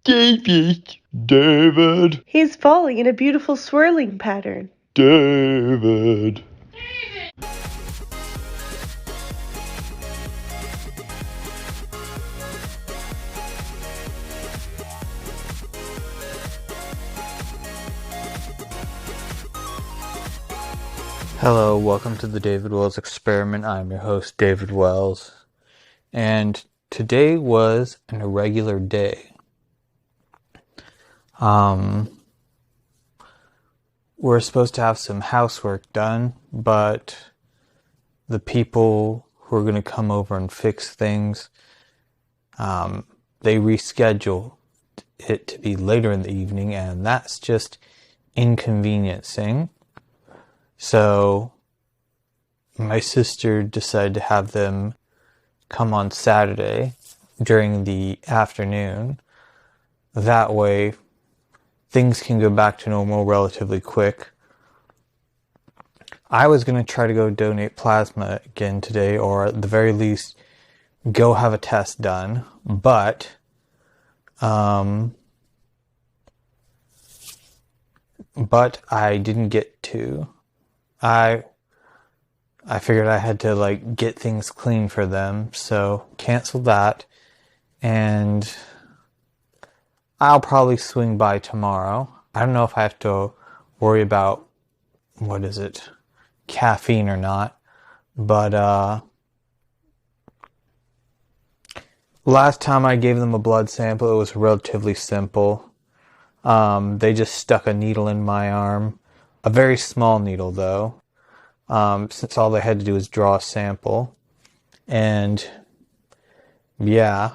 David. David. He's falling in a beautiful swirling pattern. David. Hello, welcome to the David Wells Experiment. I'm your host, David Wells. And today was an irregular day. We're supposed to have some housework done, but the people who are going to come over and fix things, they rescheduled it to be later in the evening, and that's just inconveniencing. So my sister decided to have them come on Saturday during the afternoon. That way, things can go back to normal relatively quick. I was going to try to go donate plasma again today, or at the very least, go have a test done. But I didn't get to. I figured I had to get things clean for them, so canceled that, and I'll probably swing by tomorrow. I don't know if I have to worry about, caffeine or not, but last time I gave them a blood sample, it was relatively simple. They just stuck a needle in my arm. A very small needle, though, since all they had to do was draw a sample. And, yeah.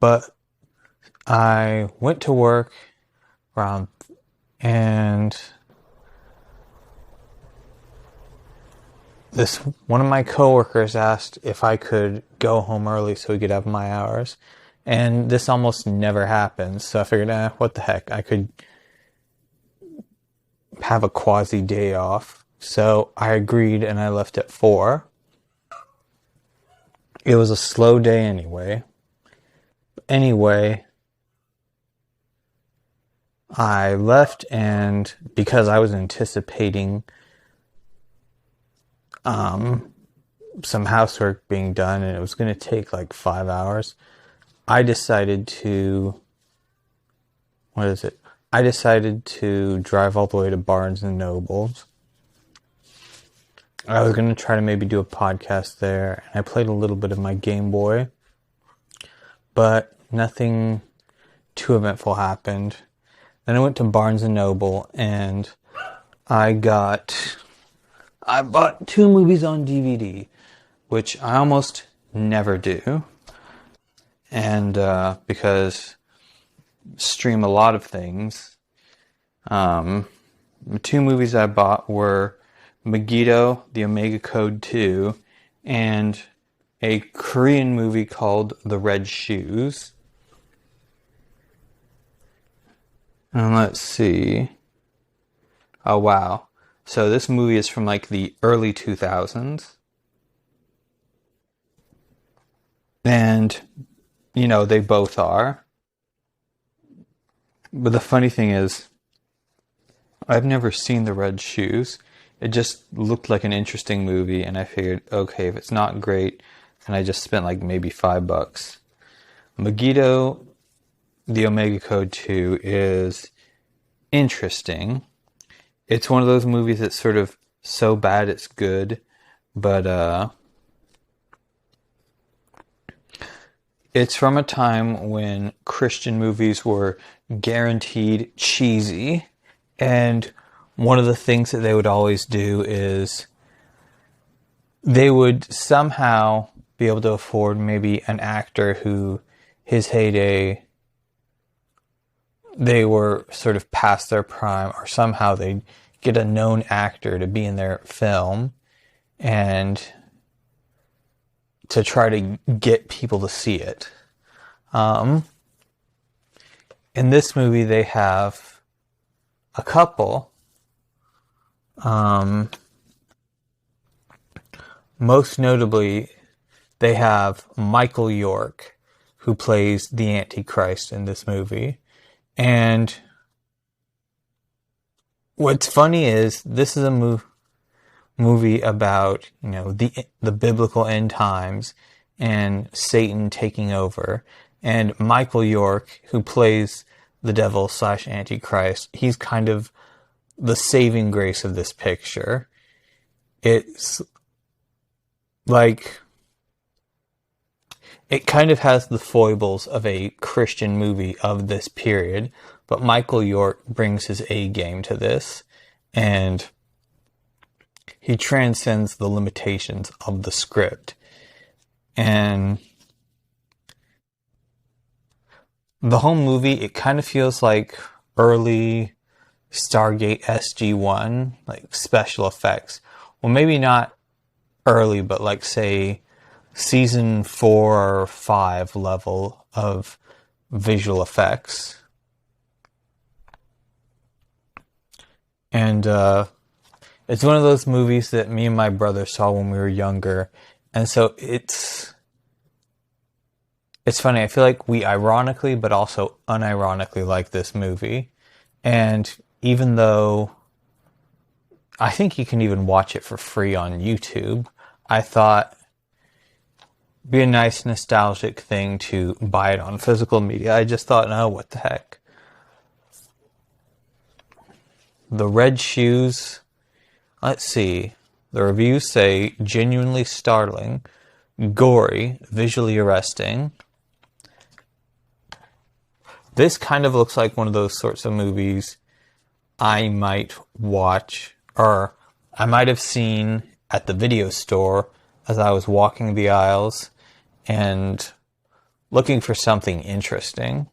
But I went to work and one of my coworkers asked if I could go home early so he could have my hours. And this almost never happens, so I figured, what the heck, I could have a quasi day off. So I agreed and I left at 4. It was a slow day anyway. I left, and because I was anticipating some housework being done and it was going to take 5 hours, I decided to drive all the way to Barnes and Nobles. I was going to try to maybe do a podcast there, and I played a little bit of my Game Boy, but nothing too eventful happened. Then I went to Barnes and Noble, and I bought 2 movies on DVD, which I almost never do. And because stream a lot of things. The 2 movies I bought were Megiddo, The Omega Code 2, and a Korean movie called The Red Shoes. And let's see. Oh, wow. So this movie is from the early 2000s. And they both are. But the funny thing is, I've never seen The Red Shoes. It just looked like an interesting movie, and I figured, okay, if it's not great, then I just spent maybe $5. Megiddo, The Omega Code 2 is interesting. It's one of those movies that's sort of so bad it's good, but it's from a time when Christian movies were guaranteed cheesy, and one of the things that they would always do is they would somehow be able to afford maybe an actor who his heyday, they were sort of past their prime, or somehow they'd get a known actor to be in their film and to try to get people to see it. In this movie, they have a couple. Most notably, they have Michael York, who plays the Antichrist in this movie. And what's funny is this is a movie about, the biblical end times and Satan taking over. And Michael York, who plays the devil / Antichrist, he's kind of the saving grace of this picture. It's like, it kind of has the foibles of a Christian movie of this period, but Michael York brings his A game to this, and he transcends the limitations of the script. And the whole movie, it kind of feels like early Stargate SG-1, like special effects. Well, maybe not early, but like, say, season 4 or 5 level of visual effects. And it's one of those movies that me and my brother saw when we were younger. And so it's funny. I feel like we ironically, but also unironically like this movie. And even though I think you can even watch it for free on YouTube, I thought it'd be a nice nostalgic thing to buy it on physical media. I just thought, no, what the heck. The Red Shoes, let's see. The reviews say genuinely startling, gory, visually arresting. This kind of looks like one of those sorts of movies I might watch, or I might have seen at the video store as I was walking the aisles and looking for something interesting.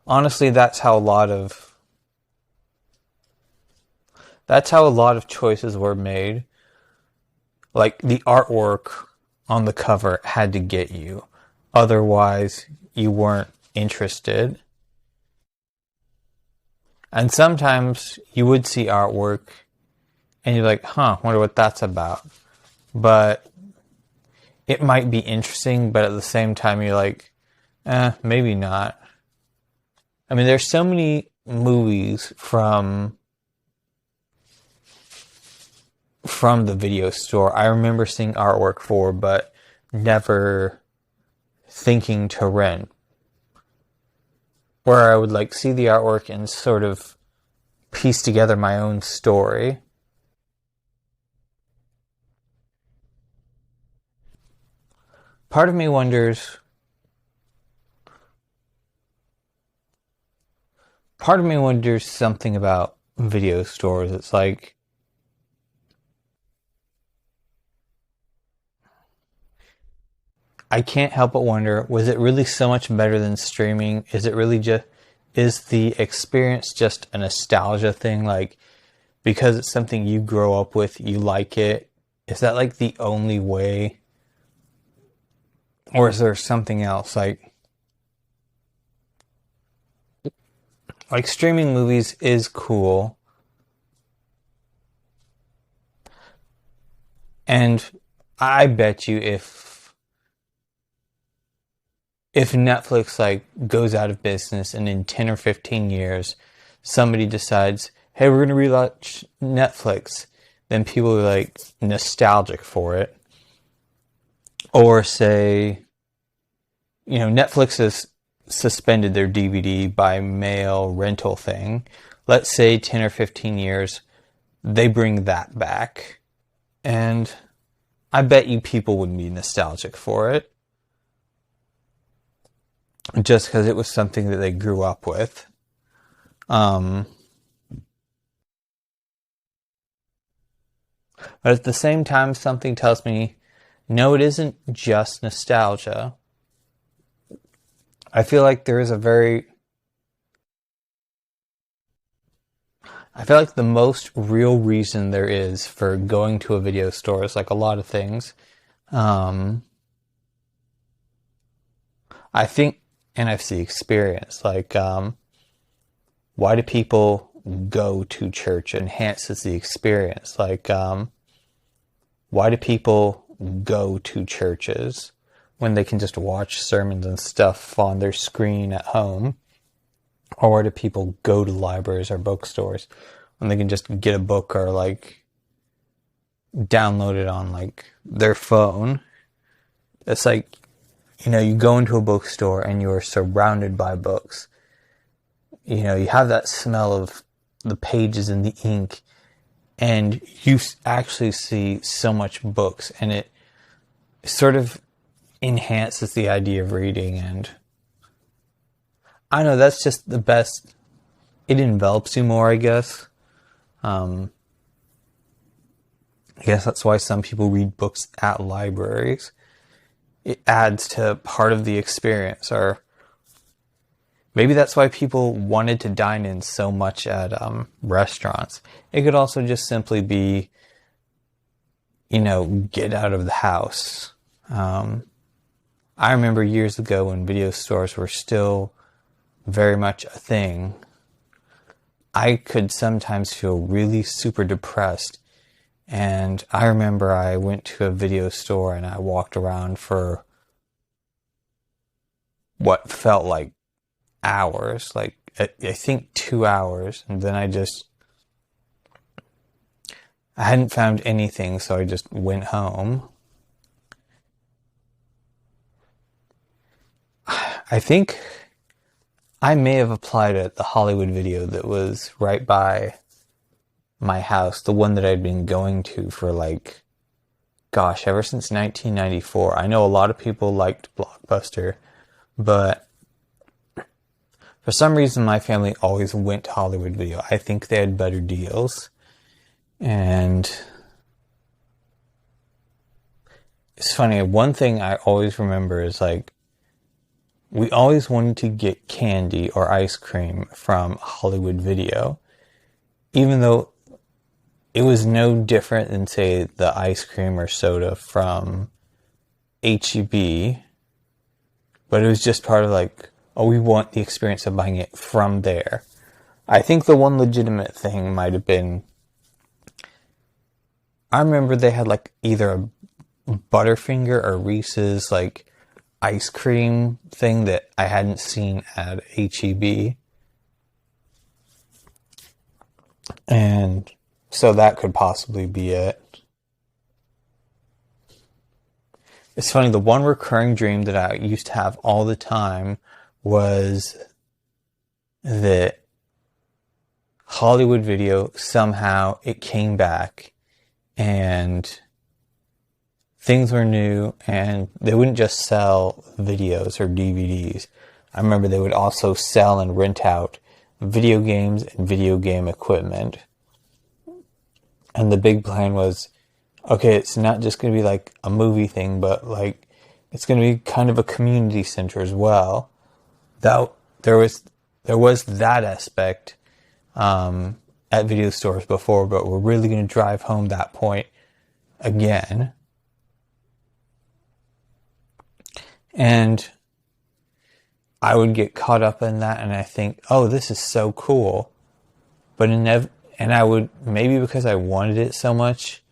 Honestly, that's how a lot of choices were made. Like, the artwork on the cover had to get you. Otherwise, you weren't interested. And sometimes you would see artwork and you're like, wonder what that's about. But it might be interesting, but at the same time you're like, maybe not. I mean, there's so many movies from the video store I remember seeing artwork for, but never thinking to rent. Where I would like see the artwork and sort of piece together my own story. Part of me wonders something about video stores. It's like, I can't help but wonder, was it really so much better than streaming? Is the experience just a nostalgia thing? Like, because it's something you grow up with, you like it? Is that like the only way? Or is there something else? Like streaming movies is cool. And I bet you if Netflix goes out of business and in 10 or 15 years somebody decides, hey, we're going to relaunch Netflix, then people are nostalgic for it. Or say, Netflix has suspended their DVD by mail rental thing. Let's say 10 or 15 years they bring that back, and I bet you people would be nostalgic for it. Just because it was something that they grew up with. But at the same time, something tells me, no, it isn't just nostalgia. I feel like the most real reason there is for going to a video store is like a lot of things. I think NFC experience, why do people go to church? It enhances the experience. why do people go to churches when they can just watch sermons and stuff on their screen at home? Or why do people go to libraries or bookstores when they can just get a book or like download it on like their phone? It's like, you go into a bookstore and you're surrounded by books. You have that smell of the pages and the ink, and you actually see so much books, and it sort of enhances the idea of reading. And I know that's just the best. It envelops you more, I guess. I guess that's why some people read books at libraries. It adds to part of the experience, or maybe that's why people wanted to dine in so much at restaurants. It could also just simply be, get out of the house. I remember years ago when video stores were still very much a thing, I could sometimes feel really super depressed. And I remember I went to a video store and I walked around for what felt like hours, like I think 2 hours. And then I hadn't found anything, so I just went home. I think I may have applied at the Hollywood Video that was right by my house, the one that I'd been going to for ever since 1994. I know a lot of people liked Blockbuster, but for some reason my family always went to Hollywood Video. I think they had better deals. And it's funny, one thing I always remember is we always wanted to get candy or ice cream from Hollywood Video, even though it was no different than, say, the ice cream or soda from H-E-B, but it was just part of we want the experience of buying it from there. I think the one legitimate thing might have been, I remember they had either a Butterfinger or Reese's ice cream thing that I hadn't seen at H-E-B. And so that could possibly be it. It's funny, the one recurring dream that I used to have all the time was that Hollywood Video, somehow it came back and things were new, and they wouldn't just sell videos or DVDs. I remember they would also sell and rent out video games and video game equipment. And the big plan was, okay, it's not just going to be a movie thing, but it's going to be kind of a community center as well. That there was that aspect at video stores before, but we're really going to drive home that point again. And I would get caught up in that, and I think, oh, this is so cool. But and I would, maybe because I wanted it so much,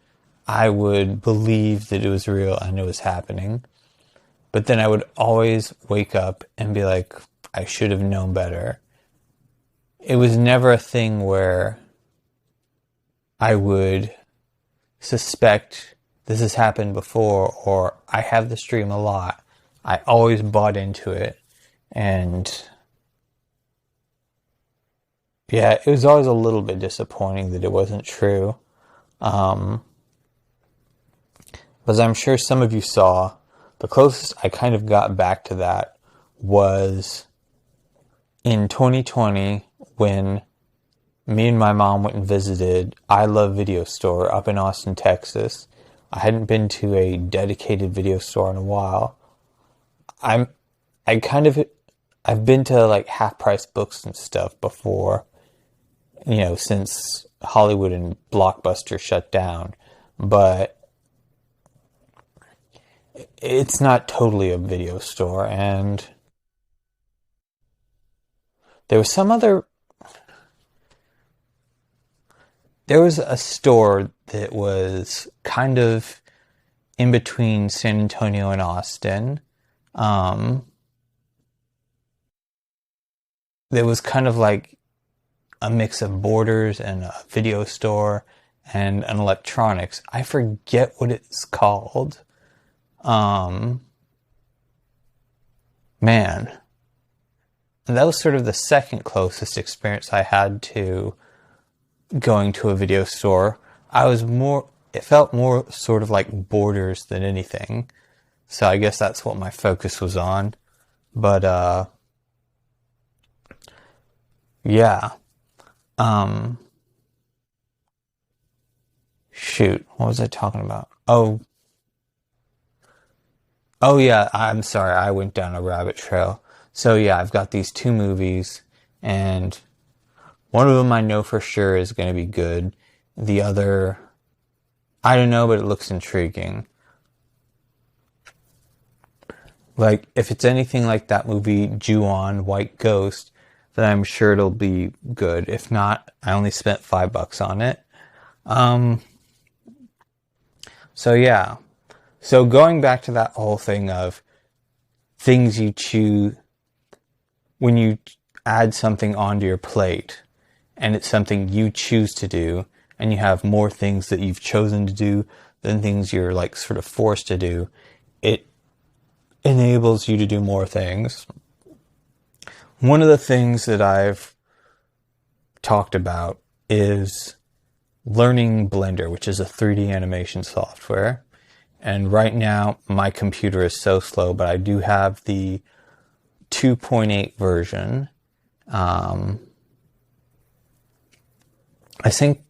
I would believe that it was real and it was happening. But then I would always wake up and be like, I should have known better. It was never a thing where I would suspect this has happened before, or I have this dream a lot. I always bought into it. And yeah, it was always a little bit disappointing that it wasn't true. As I'm sure some of you saw, the closest I kind of got back to that was in 2020 when me and my mom went and visited I Love Video Store up in Austin, Texas. I hadn't been to a dedicated video store in a while. I've been to half-price books and stuff before, since Hollywood and Blockbuster shut down, but it's not totally a video store. And there was a store that was kind of in between San Antonio and Austin. There was kind of like a mix of Borders and a video store and an electronics. I forget what it's called. Man. And that was sort of the second closest experience I had to going to a video store. It felt more sort of like Borders than anything. So I guess that's what my focus was on. But, yeah. Shoot, what was I talking about? Oh yeah, I'm sorry, I went down a rabbit trail. So yeah, I've got these two movies, and one of them I know for sure is going to be good. The other, I don't know, but it looks intriguing. Like, if it's anything like that movie, Ju-On, White Ghost, then I'm sure it'll be good. If not, I only spent $5 on it. So yeah. So going back to that whole thing of things you choose, when you add something onto your plate, and it's something you choose to do, and you have more things that you've chosen to do than things you're like sort of forced to do, it enables you to do more things. One of the things that I've talked about is learning Blender, which is a 3D animation software. And right now, my computer is so slow, but I do have the 2.8 version. I think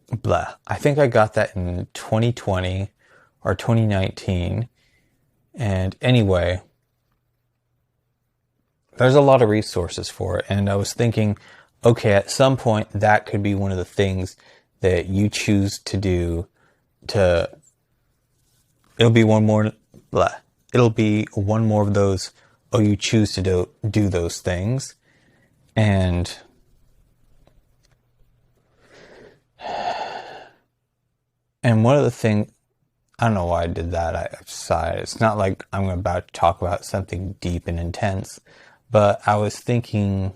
I got that in 2020 or 2019. And anyway, there's a lot of resources for it. And I was thinking, okay, at some point that could be one of the things that you choose to do it'll be one more of those, you choose to do those things. And one of the things, I don't know why I did that. I sighed. It's not like I'm about to talk about something deep and intense, but I was thinking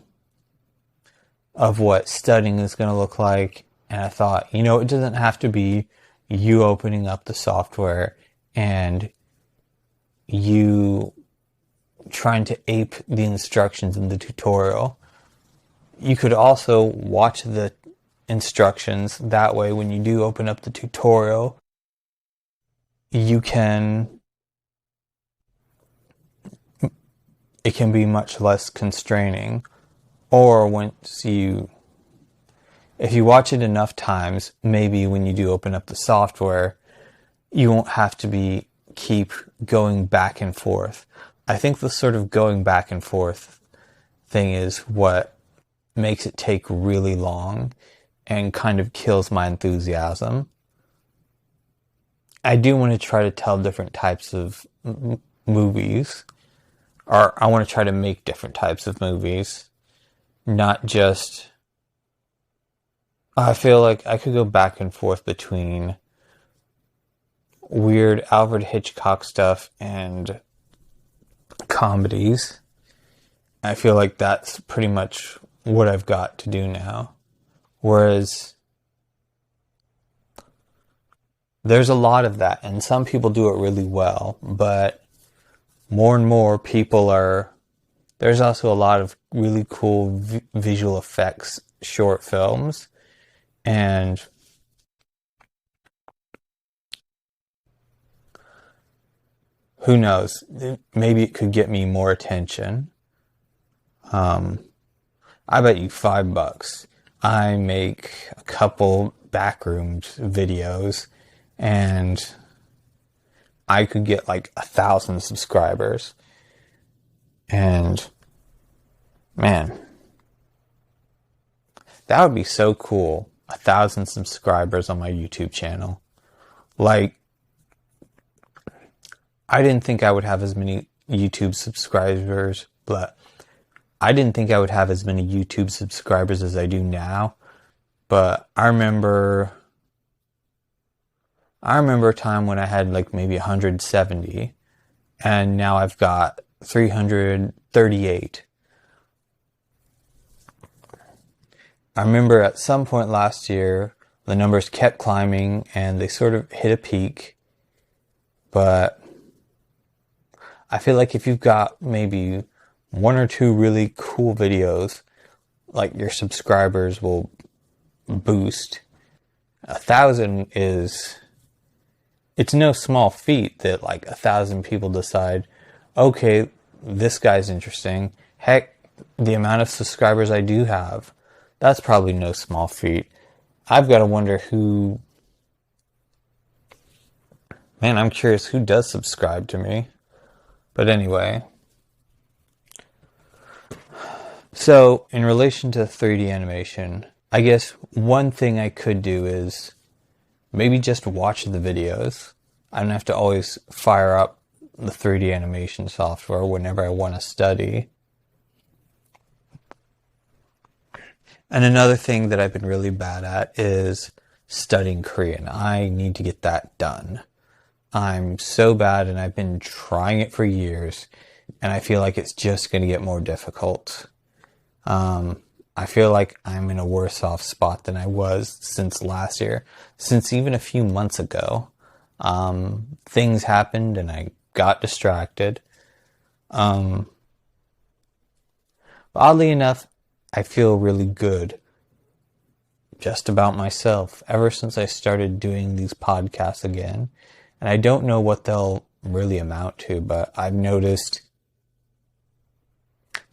of what studying is going to look like. And I thought, it doesn't have to be you opening up the software and you trying to ape the instructions in the tutorial. You could also watch the instructions. That way, when you do open up the tutorial, it can be much less constraining. Or if you watch it enough times, maybe when you do open up the software, you won't have to keep going back and forth. I think the sort of going back and forth thing is what makes it take really long and kind of kills my enthusiasm. I do want to try to tell different types of movies, or I want to try to make different types of movies, not just... I feel like I could go back and forth between weird Alfred Hitchcock stuff and comedies. I feel like that's pretty much what I've got to do now. Whereas there's a lot of that, and some people do it really well, but more and more there's also a lot of really cool visual effects short films, and who knows, maybe it could get me more attention. I bet you $5. I make a couple backrooms videos and I could get like 1,000 subscribers. And man, that would be so cool. 1,000 subscribers on my YouTube channel. Like, I didn't think I would have as many YouTube subscribers, but I didn't think I would have as many YouTube subscribers as I do now. But I remember I remember a time when I had like maybe 170, and now I've got 338. I remember at some point last year, the numbers kept climbing and they sort of hit a peak. But I feel like if you've got maybe one or two really cool videos, like your subscribers will boost. 1,000 is, it's no small feat that like 1,000 people decide, okay, this guy's interesting. Heck, the amount of subscribers I do have, that's probably no small feat. I've got to wonder who, man, I'm curious who does subscribe to me. But anyway, so in relation to 3D animation, I guess one thing I could do is maybe just watch the videos. I don't have to always fire up the 3D animation software whenever I want to study. And another thing that I've been really bad at is studying Korean. I need to get that done. I'm so bad, and I've been trying it for years, and I feel like it's just going to get more difficult. I feel like I'm in a worse off spot than I was since last year, since even a few months ago. Things happened and I got distracted. But oddly enough, I feel really good just about myself ever since I started doing these podcasts again. And I don't know what they'll really amount to, but I've noticed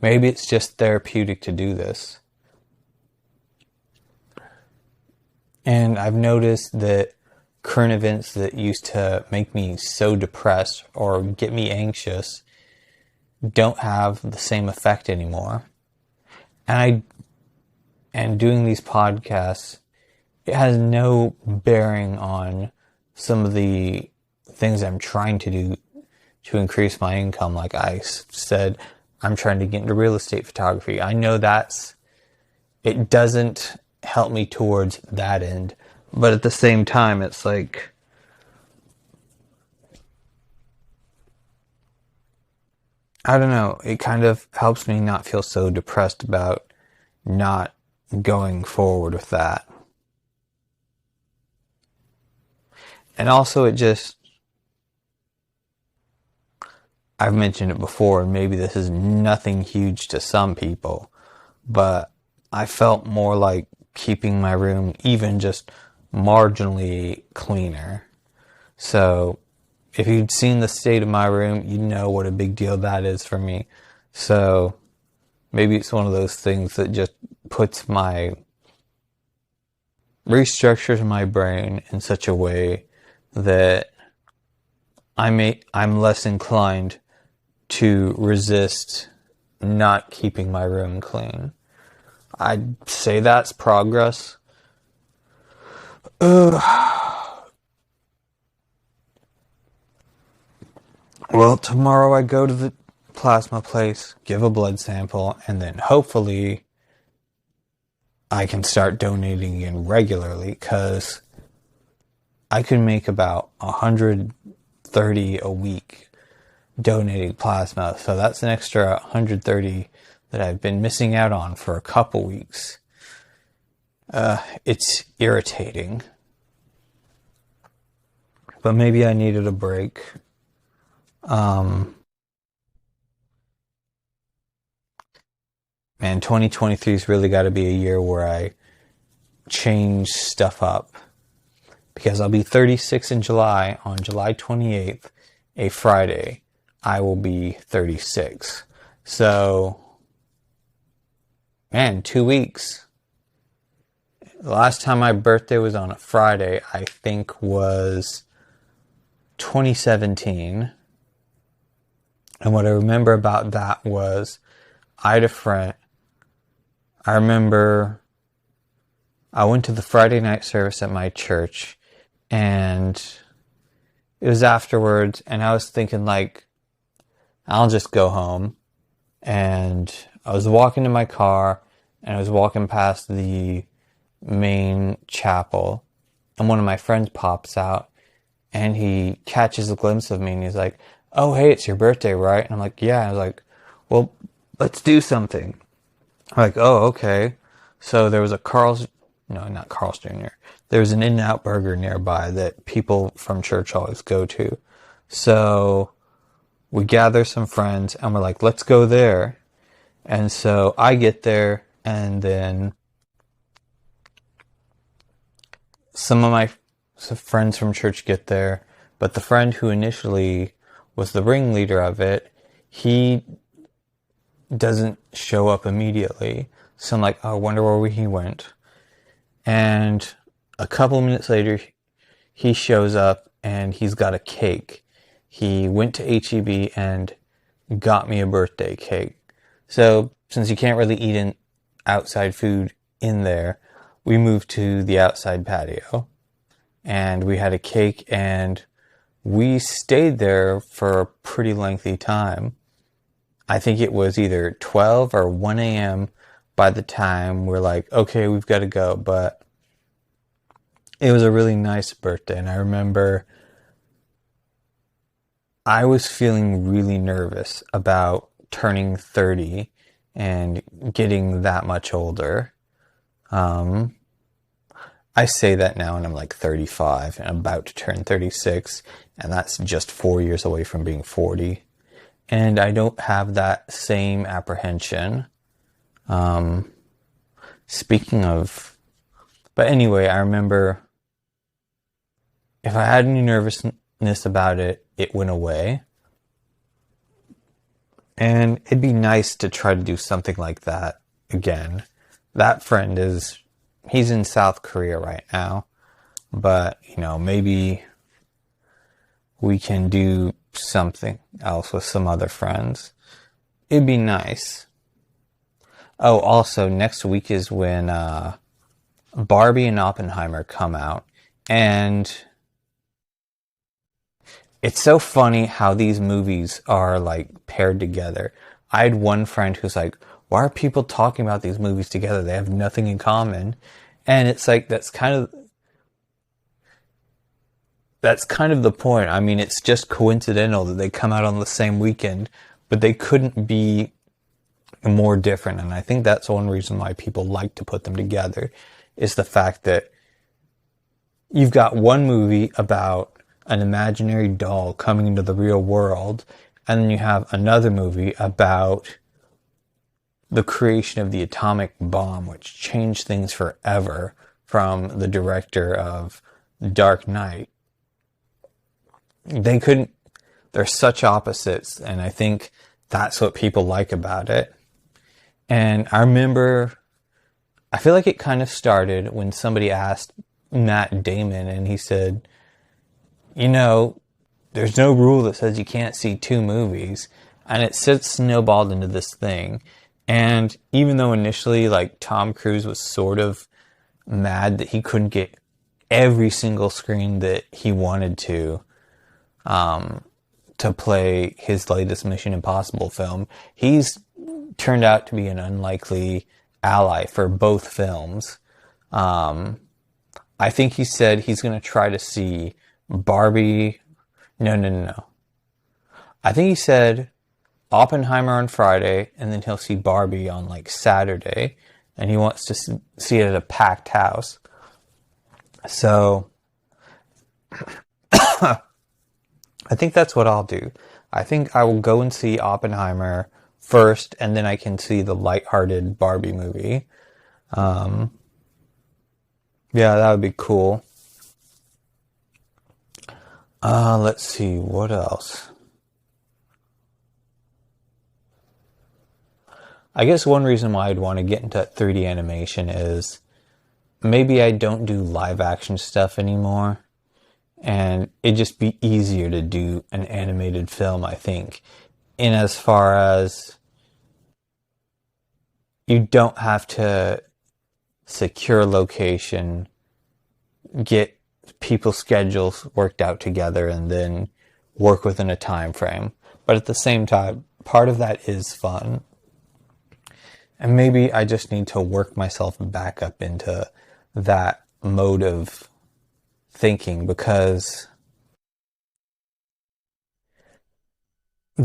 maybe it's just therapeutic to do this. And I've noticed that current events that used to make me so depressed or get me anxious don't have the same effect anymore. And doing these podcasts, it has no bearing on some of the things I'm trying to do to increase my income. Like I said, I'm trying to get into real estate photography. I know it doesn't help me towards that end. But at the same time, it's like, I don't know, it kind of helps me not feel so depressed about not going forward with that. And also I've mentioned it before, and maybe this is nothing huge to some people, but I felt more like keeping my room even just marginally cleaner. So if you'd seen the state of my room, you know what a big deal that is for me. So maybe it's one of those things that just restructures my brain in such a way that I'm less inclined to resist not keeping my room clean. I'd say that's progress. Well, tomorrow I go to the plasma place, give a blood sample, and then hopefully I can start donating again regularly, because I could make about 130 a week donating plasma. So that's an extra 130 that I've been missing out on for a couple weeks. It's irritating. But maybe I needed a break. Man, 2023's really got to be a year where I change stuff up. Because I'll be 36 in July. On July 28th, a Friday, I will be 36. So, man, 2 weeks. The last time my birthday was on a Friday, I think was 2017. And what I remember about that was I had a friend. I remember I went to the Friday night service at my church, and it was afterwards, and I was thinking, like, I'll just go home. And I was walking to my car, and I was walking past the main chapel, and one of my friends pops out, and he catches a glimpse of me and he's like, "Oh, hey, it's your birthday, right?" And I'm like, "Yeah." And I was like, "Well, let's do something." I'm like, "Oh, okay." So there was a not Carl's Jr. There was an In-N-Out Burger nearby that people from church always go to. So we gather some friends and we're like, let's go there. And so I get there, and then some of my friends from church get there, but the friend who initially was the ringleader of it, he doesn't show up immediately. So I'm like, oh, I wonder where he went. And a couple of minutes later, he shows up and he's got a cake. He went to H-E-B and got me a birthday cake. So since you can't really eat in outside food in there, we moved to the outside patio. And we had a cake, and we stayed there for a pretty lengthy time. I think it was either 12 or 1 a.m. by the time we're like, okay, we've got to go. But it was a really nice birthday, and I remember I was feeling really nervous about turning 30 and getting that much older. I say that now, and I'm like 35 and I'm about to turn 36, and that's just 4 years away from being 40. And I don't have that same apprehension. Speaking of, but anyway, I remember if I had any nervousness about it, it went away. And it'd be nice to try to do something like that again. That friend he's in South Korea right now, but, maybe we can do something else with some other friends. It'd be nice. Oh, also, next week is when Barbie and Oppenheimer come out, and it's so funny how these movies are, like, paired together. I had one friend who's like, why are people talking about these movies together? They have nothing in common. And it's like, that's kind of the point. I mean, it's just coincidental that they come out on the same weekend, but they couldn't be more different. And I think that's one reason why people like to put them together, is the fact that you've got one movie about an imaginary doll coming into the real world, and then you have another movie about the creation of the atomic bomb, which changed things forever, from the director of Dark Knight. They're such opposites, and I think that's what people like about it. And I feel like it kind of started when somebody asked Matt Damon, and he said, there's no rule that says you can't see two movies. And it snowballed into this thing. And even though initially, like, Tom Cruise was sort of mad that he couldn't get every single screen that he wanted to play his latest Mission Impossible film, he's turned out to be an unlikely ally for both films. I think he said he's going to try to see Barbie. No. I think he said Oppenheimer on Friday, and then he'll see Barbie on, like, Saturday, and he wants to see it at a packed house. So I think that's what I'll do. I think I will go and see Oppenheimer first, and then I can see the lighthearted Barbie movie. Yeah, that would be cool. Let's see, what else? I guess one reason why I'd want to get into 3D animation is maybe I don't do live action stuff anymore, and it'd just be easier to do an animated film, I think, in as far as you don't have to secure location, get people's schedules worked out together, and then work within a time frame. But at the same time, part of that is fun. And maybe I just need to work myself back up into that mode of thinking, because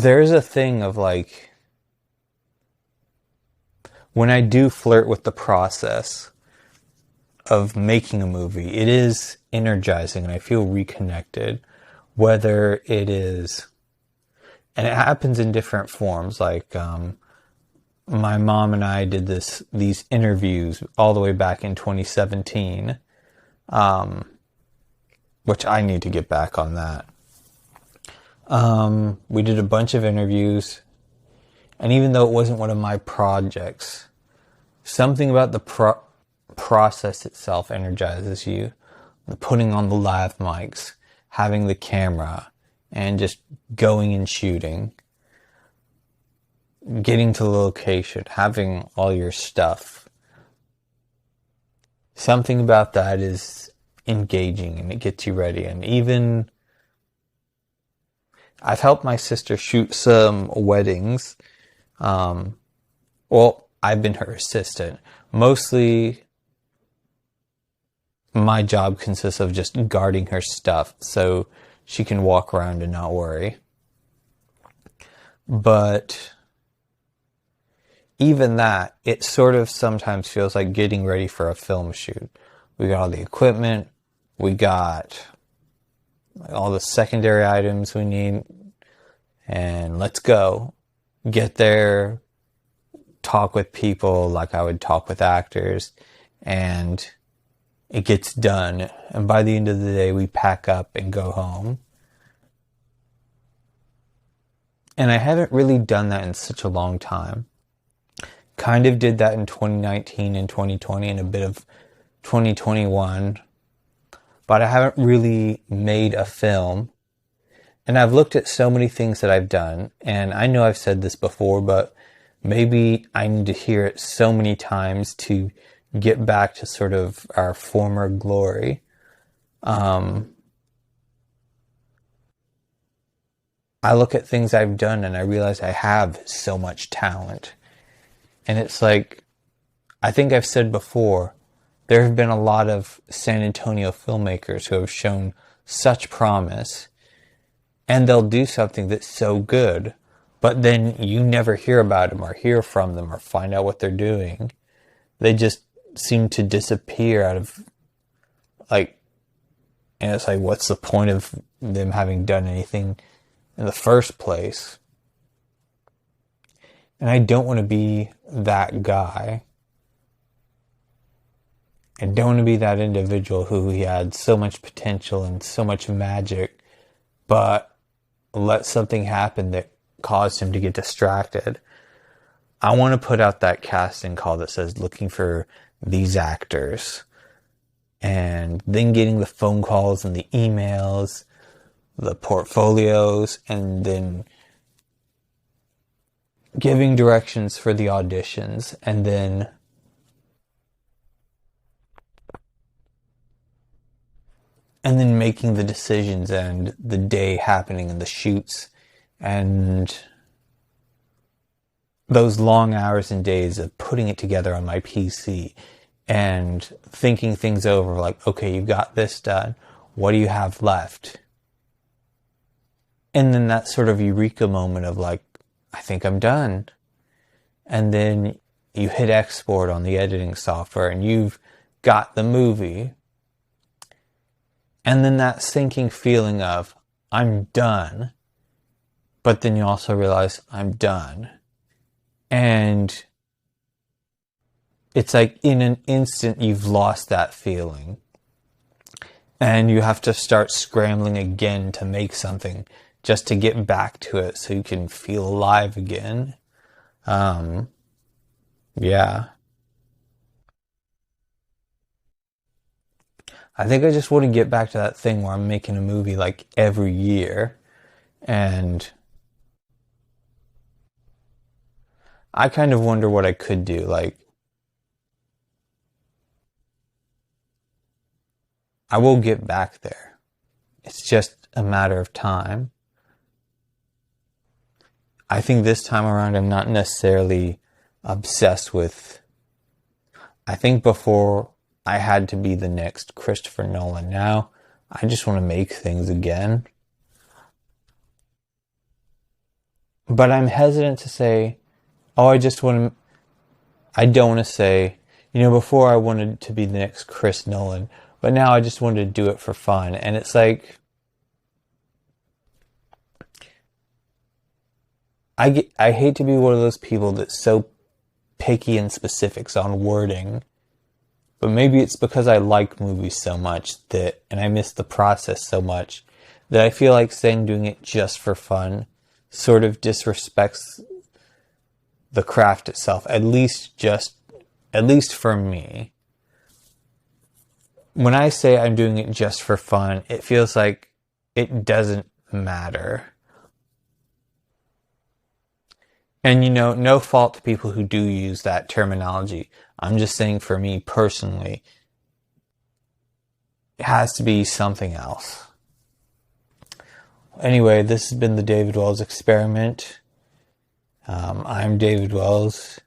there's a thing of like, when I do flirt with the process of making a movie, it is energizing and I feel reconnected. Whether it is, and it happens in different forms, like my mom and I did these interviews all the way back in 2017, which I need to get back on that. We did a bunch of interviews, and even though it wasn't one of my projects, something about the process itself energizes you. The putting on the lav mics, having the camera, and just going and shooting. Getting to the location, having all your stuff. Something about that is engaging and it gets you ready. And even I've helped my sister shoot some weddings. Well, I've been her assistant. Mostly my job consists of just guarding her stuff so she can walk around and not worry. But even that, it sort of sometimes feels like getting ready for a film shoot. We got all the equipment, we got all the secondary items we need, and let's go. Get there, talk with people like I would talk with actors, and it gets done. And by the end of the day, we pack up and go home. And I haven't really done that in such a long time. Kind of did that in 2019 and 2020 and a bit of 2021. But I haven't really made a film. And I've looked at so many things that I've done. And I know I've said this before, but maybe I need to hear it so many times to get back to sort of our former glory. I look at things I've done and I realize I have so much talent. And it's like, I think I've said before, there have been a lot of San Antonio filmmakers who have shown such promise, and they'll do something that's so good, but then you never hear about them or hear from them or find out what they're doing. They just seem to disappear out of, like, and it's like, what's the point of them having done anything in the first place? And I don't want to be that guy. I don't want to be that individual who he had so much potential and so much magic, but let something happen that caused him to get distracted. I want to put out that casting call that says looking for these actors, and then getting the phone calls and the emails, the portfolios, and then giving directions for the auditions, and then making the decisions and the day happening and the shoots and those long hours and days of putting it together on my PC and thinking things over, like, okay, you got this done. What do you have left? And then that sort of eureka moment of like, I think I'm done. And then you hit export on the editing software and you've got the movie. And then that sinking feeling of, I'm done. But then you also realize, I'm done. And it's like in an instant you've lost that feeling. And you have to start scrambling again to make something just to get back to it so you can feel alive again. Yeah. I think I just want to get back to that thing where I'm making a movie like every year. And I kind of wonder what I could do. Like, I will get back there. It's just a matter of time. I think this time around I'm not necessarily obsessed with... I think before I had to be the next Christopher Nolan. Now I just want to make things again. But I'm hesitant to say, oh, I don't want to say, before I wanted to be the next Chris Nolan, but now I just wanted to do it for fun. And it's like, I hate to be one of those people that's so picky in specifics on wording, but maybe it's because I like movies so much and I miss the process so much, that I feel like saying doing it just for fun sort of disrespects the craft itself, at least for me. When I say I'm doing it just for fun, it feels like it doesn't matter. And no fault to people who do use that terminology. I'm just saying for me personally, it has to be something else. Anyway, this has been the David Wells Experiment. I'm David Wells.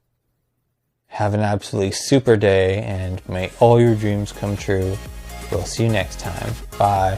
Have an absolutely super day, and may all your dreams come true. We'll see you next time. Bye.